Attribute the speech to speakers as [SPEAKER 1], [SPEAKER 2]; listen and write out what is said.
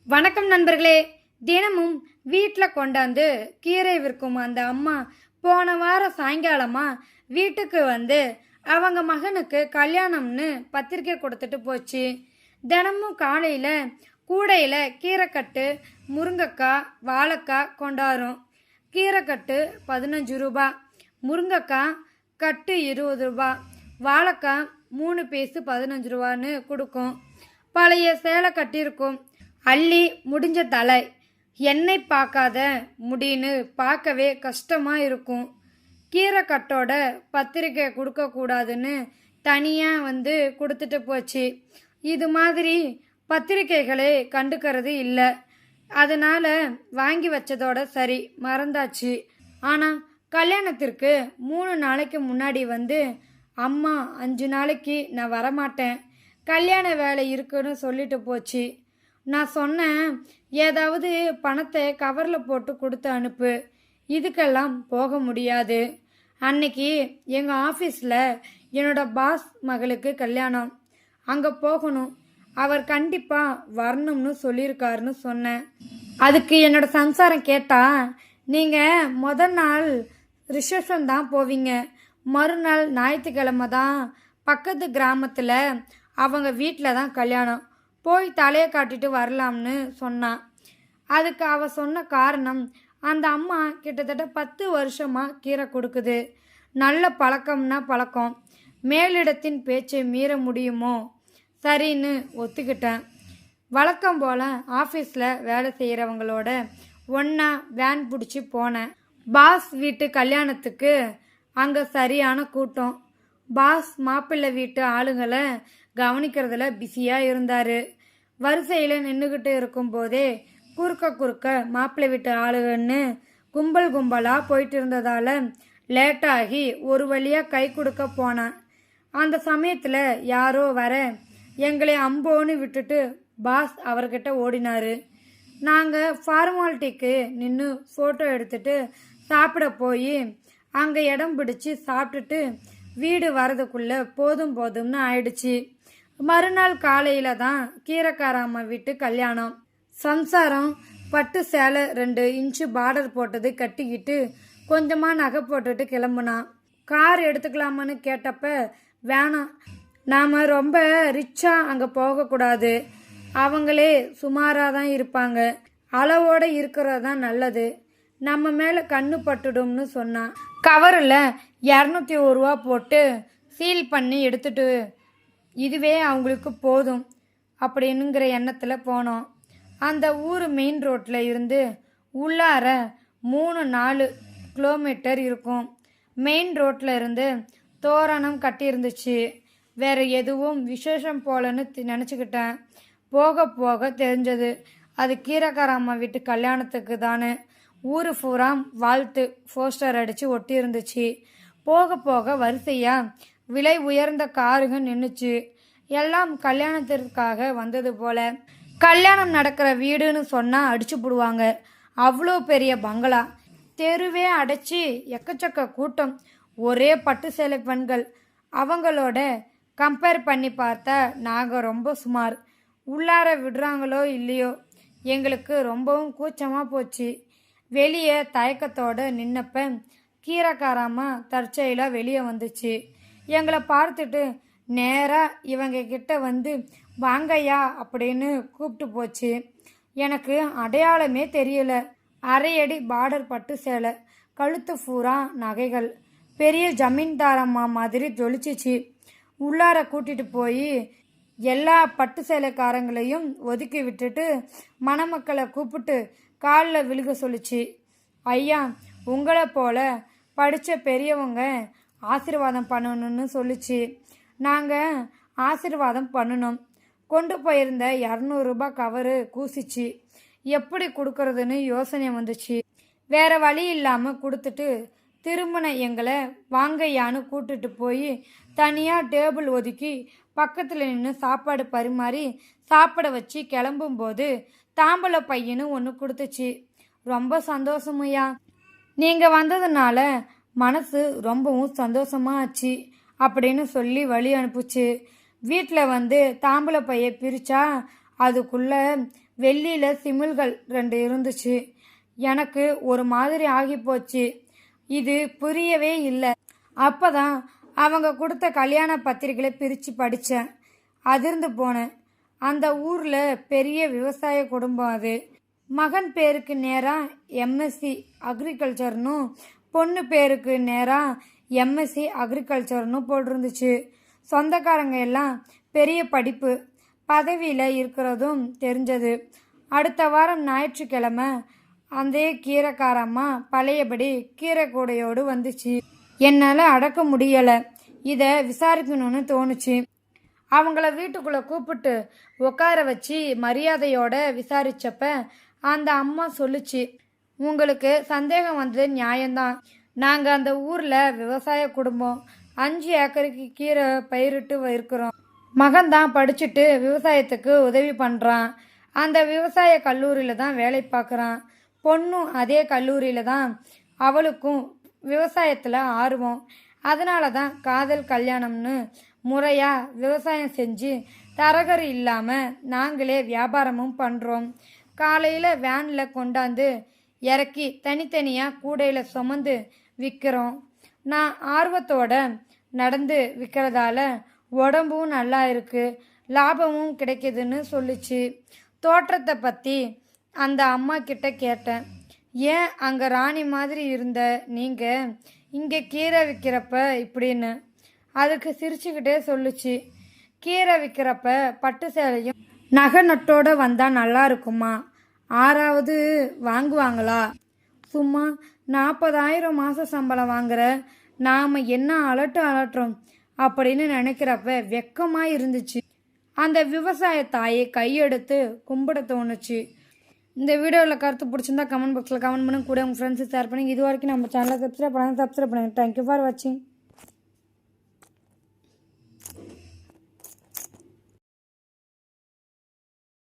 [SPEAKER 1] வணக்கம் நண்பர்களே. தினமும் வீட்டில் கொண்டாந்து கீரை விற்கும் அந்த அம்மா போன வாரம் சாயங்காலமா வீட்டுக்கு வந்து அவங்க மகனுக்கு கல்யாணம்னு பத்திரிக்கை கொடுத்துட்டு போச்சு. தினமும் காலையில் கூடையில் கீரைக்கட்டு, முருங்கைக்காய், வாழைக்காய் கொண்டாடும். கீரைக்கட்டு 15 ரூபா, முருங்கைக்காய் கட்டு 20 ரூபா, வாழைக்காய் 3 பீஸு 15 ரூபான்னு கொடுக்கும். பழைய சேலை கட்டியிருக்கும். அள்ளி முடிஞ்ச தலை, எண்ணெய் பார்க்காத முடின்னு பார்க்கவே கஷ்டமாக இருக்கும். கீரை கட்டோட பத்திரிக்கை கொடுக்கக்கூடாதுன்னு தனியாக வந்து கொடுத்துட்டு போச்சு. இது மாதிரி பத்திரிக்கைகளை கண்டுக்கிறது இல்லை. அதனால் வாங்கி வச்சதோட சரி, மறந்தாச்சு. ஆனால் கல்யாணத்திற்கு 3 நாளைக்கு முன்னாடி வந்து, அம்மா 5 நாளைக்கு நான் வரமாட்டேன், கல்யாண வேலை இருக்குன்னு சொல்லிட்டு போச்சு. நான் சொன்னேன், ஏதாவது பணத்தை கவரில் போட்டு கொடுத்து அனுப்பு, இதுக்கெல்லாம் போக முடியாது. அன்னைக்கு எங்கள் ஆஃபீஸில் என்னோட பாஸ் மகளுக்கு கல்யாணம், அங்கே போகணும், அவர் கண்டிப்பாக வரணும்னு சொல்லியிருக்காருன்னு சொன்னேன். அதுக்கு என்னோட சம்சாரம் கேட்டா, நீங்கள் முதல் நாள் ரிசப்ஷன் தான் போவீங்க, மறுநாள் ஞாயிற்றுக்கிழமை தான் பக்கத்து கிராமத்தில் அவங்க வீட்டில் தான் கல்யாணம், போய் தலையை காட்டிட்டு வரலாம்னு சொன்னான். அதுக்கு அவ சொன்ன காரணம், அந்த அம்மா கிட்டத்தட்ட 10 வருஷமாக கீரை கொடுக்குது, நல்ல பழக்கம்னா பழக்கம், மேலிடத்தின் பேச்சை மீற முடியுமோ? சரின்னு ஒத்துக்கிட்டேன். வழக்கம் போல் ஆஃபீஸில் வேலை செய்கிறவங்களோட ஒன்றா வேன் பிடிச்சி போனேன். பாஸ் வீட்டு கல்யாணத்துக்கு அங்கே சரியான கூட்டம். பாஸ் மாப்பிள்ளை வீட்டு ஆளுங்களை கவனிக்கிறதுல பிஸியாக இருந்தார். வரிசையில் நின்றுக்கிட்டு இருக்கும்போதே குறுக்க மாப்பிள்ளை வீட்டு ஆளுகன்னு கும்பல் கும்பலாக போயிட்டு இருந்ததால் லேட்டாகி ஒரு வழியாக கை கொடுக்க போனேன். அந்த சமயத்தில் யாரோ வர எங்களை அம்போன்னு விட்டுட்டு பாஸ் அவர்கிட்ட ஓடினார். நாங்கள் ஃபார்மாலிட்டிக்கு நின்று ஃபோட்டோ எடுத்துட்டு சாப்பிட போய் அங்கே இடம் பிடிச்சி சாப்பிட்டுட்டு வீடு வரதுக்குள்ளே போதும்னு ஆயிடுச்சு. மறுநாள் காலையில் தான் கீரைக்காராம வீட்டு கல்யாணம். சம்சாரம் பட்டு சேலை 2 இன்ச்சு பார்டர் போட்டது கட்டிக்கிட்டு கொஞ்சமாக நகை போட்டுட்டு கிளம்புனான். கார் எடுத்துக்கலாமான்னு கேட்டப்ப, வேணாம், நாம் ரொம்ப ரிச்சாக அங்கே போகக்கூடாது, அவங்களே சுமாராக தான் இருப்பாங்க, அளவோடு இருக்கிறது தான் நல்லது, நம்ம மேலே கண்ணு பட்டுடும்னு சொன்னான். கவரில் 201 ரூபா போட்டு சீல் பண்ணி எடுத்துட்டு, இதுவே அவங்களுக்கு போதும் அப்படின்னுங்கிற எண்ணத்தில் போனோம். அந்த ஊர் மெயின் ரோட்டில் இருந்து உள்ளார 3-4 கிலோமீட்டர் இருக்கும். மெயின் ரோட்டில் இருந்து தோரணம் கட்டியிருந்துச்சு. வேறு எதுவும் விசேஷம் போலன்னு நினச்சிக்கிட்டேன். போக போக தெரிஞ்சது அது கீரைக்காரம்மா வீட்டு கல்யாணத்துக்கு தானே. ஊர் பூரா வாழ்த்து போஸ்டர் அடித்து ஒட்டி இருந்துச்சு. போக போக வரிசையாக விலை உயர்ந்த காருங்க நின்றுச்சு. எல்லாம் கல்யாணத்திற்காக வந்தது போல. கல்யாணம் நடக்கிற வீடுன்னு சொன்னால் அடிச்சு போடுவாங்க, அவ்வளோ பெரிய பங்களா, தெருவே அடைச்சி எக்கச்சக்க கூட்டம், ஒரே பட்டு சேலை பெண்கள். அவங்களோட கம்பேர் பண்ணி பார்த்தா நாங்கள் ரொம்ப சுமார். உள்ளார விடுறாங்களோ இல்லையோ, எங்களுக்கு ரொம்பவும் கூச்சமாக போச்சு. வெளியே தயக்கத்தோடு நின்னப்ப கீரைக்காராம தற்செயலாக வெளியே வந்துச்சு. எங்களை பார்த்துட்டு நேராக இவங்க கிட்ட வந்து, வாங்கய்யா அப்படின்னு கூப்பிட்டு போச்சு. எனக்கு அடையாளமே தெரியல. அரையடி பார்டர் பட்டு சேலை, கழுத்து பூரா நகைகள், பெரிய ஜமீன்தாரம்மா மாதிரி ஜொலிச்சிச்சு. உள்ளார கூட்டிகிட்டு போய் எல்லா பட்டு சேலைக்காரங்களையும் ஒதுக்கி விட்டுட்டு மணமக்களை கூப்பிட்டு காலில் விழுக சொல்லிச்சு. ஐயா, உங்களை போல படித்த பெரியவங்க ஆசீர்வாதம் பண்ணணும்னு சொல்லிச்சு. நாங்கள் ஆசீர்வாதம் பண்ணினோம். கொண்டு போயிருந்த 200 ரூபாய் கவரு கூசிச்சு. எப்படி கொடுக்கறதுன்னு யோசனை வந்துச்சு. வேற வழி இல்லாமல் கொடுத்துட்டு திரும்பின எங்களை வாங்கையான்னு கூட்டுட்டு போய் தனியாக டேபிள் ஒதுக்கி பக்கத்தில் நின்று சாப்பாடு பரிமாறி சாப்பிட வச்சு கிளம்பும்போது தாம்பூல பையனு ஒன்று கொடுத்துச்சு. ரொம்ப சந்தோஷமையா, நீங்கள் வந்ததுனால மனசு ரொம்பவும் சந்தோஷமாக ஆச்சு அப்படின்னு சொல்லி வழி அனுப்புச்சு. வீட்டில் வந்து தாம்பூல பையை பிரித்தா அதுக்குள்ளே வெள்ளியில் சிமிழ்கள் 2 இருந்துச்சு. எனக்கு ஒரு மாதிரி ஆகி போச்சு. இது புரியவே இல்லை. அப்போதான் அவங்க கொடுத்த கல்யாண பத்திரிகைகளை பிரித்து படித்தேன். அதிர்ந்து போனேன். அந்த ஊரில் பெரிய விவசாய குடும்பம் அது. மகன் பேருக்கு நேராக எம்எஸ்சி அக்ரிகல்ச்சர்னு, பொண்ணு பேருக்கு நேராக எம்எஸ்சி அக்ரிகல்ச்சர்னு போட்டிருந்துச்சு. சொந்தக்காரங்க எல்லாம் பெரிய படிப்பு பதவியில் இருக்கிறதும் தெரிஞ்சது. அடுத்த வாரம் ஞாயிற்றுக்கிழமை அந்த கீரைக்காரம்மா பழையபடி கீரை கூடையோடு வந்துச்சு. என்னால் அடக்க முடியலை. இதை விசாரிக்கணும்னு தோணுச்சு. அவங்கள வீட்டுக்குள்ளே கூப்பிட்டு உட்கார வச்சு மரியாதையோட விசாரித்தப்ப அந்த அம்மா சொல்லுச்சு, உங்களுக்கு சந்தேகம் வந்தது நியாயம்தான். நாங்கள் அந்த ஊரில் விவசாய குடும்பம். 5 ஏக்கருக்கு கீரை பயிரிட்டு இருக்கிறோம். மகன்தான் படிச்சுட்டு விவசாயத்துக்கு உதவி பண்ணுறான். அந்த விவசாய கல்லூரியில் தான் வேலை பார்க்குறான். பொண்ணும் அதே கல்லூரியில் தான். அவளுக்கும் விவசாயத்தில் ஆர்வம். அதனால தான் காதல் கல்யாணம்னு முறையாக விவசாயம் செஞ்சு தரகர் இல்லாமல் நாங்களே வியாபாரமும் பண்ணுறோம். காலையில் வேனில் கொண்டாந்து இறக்கி தனித்தனியாக கூடையில் சுமந்து விற்கிறோம். நான் ஆர்வத்தோட நடந்து விற்கிறதால உடம்பும் நல்லா இருக்குது, லாபமும் கிடைக்குதுன்னு சொல்லிச்சு. தோற்றத்தை பற்றி அந்த அம்மா கிட்ட கேட்டேன். ஏன் அங்கே ராணி மாதிரி இருந்த நீங்கள் இங்கே கீரை விற்கிறப்ப இப்படின்னு. அதுக்கு சிரிச்சுக்கிட்டே சொல்லுச்சு, கீரை விற்கிறப்ப பட்டு சேலையும் நகை நட்டோடு வந்தால் நல்லா இருக்குமா? 6வது வாங்குவாங்களா? சும்மா 40,000 மாத சம்பளம் வாங்குற நாம் என்ன அலட்டுறோம் அப்படின்னு நினைக்கிறப்ப வெக்கமாக இருந்துச்சு. அந்த விவசாய தாயை கையெடுத்து கும்பிட தோணுச்சு. இந்த வீடியோவில் கருத்து பிடிச்சிருந்தா கமெண்ட் பாக்ஸில் கமெண்ட் பண்ணுங்க. கூட உங்கள் ஃப்ரெண்ட்ஸு ஷேர் பண்ணுங்க. இது வரைக்கும் நம்ம சேனலை சப்ஸ்கிரைப் பண்ணுங்கள். தேங்க்யூ ஃபார் வாட்சிங்.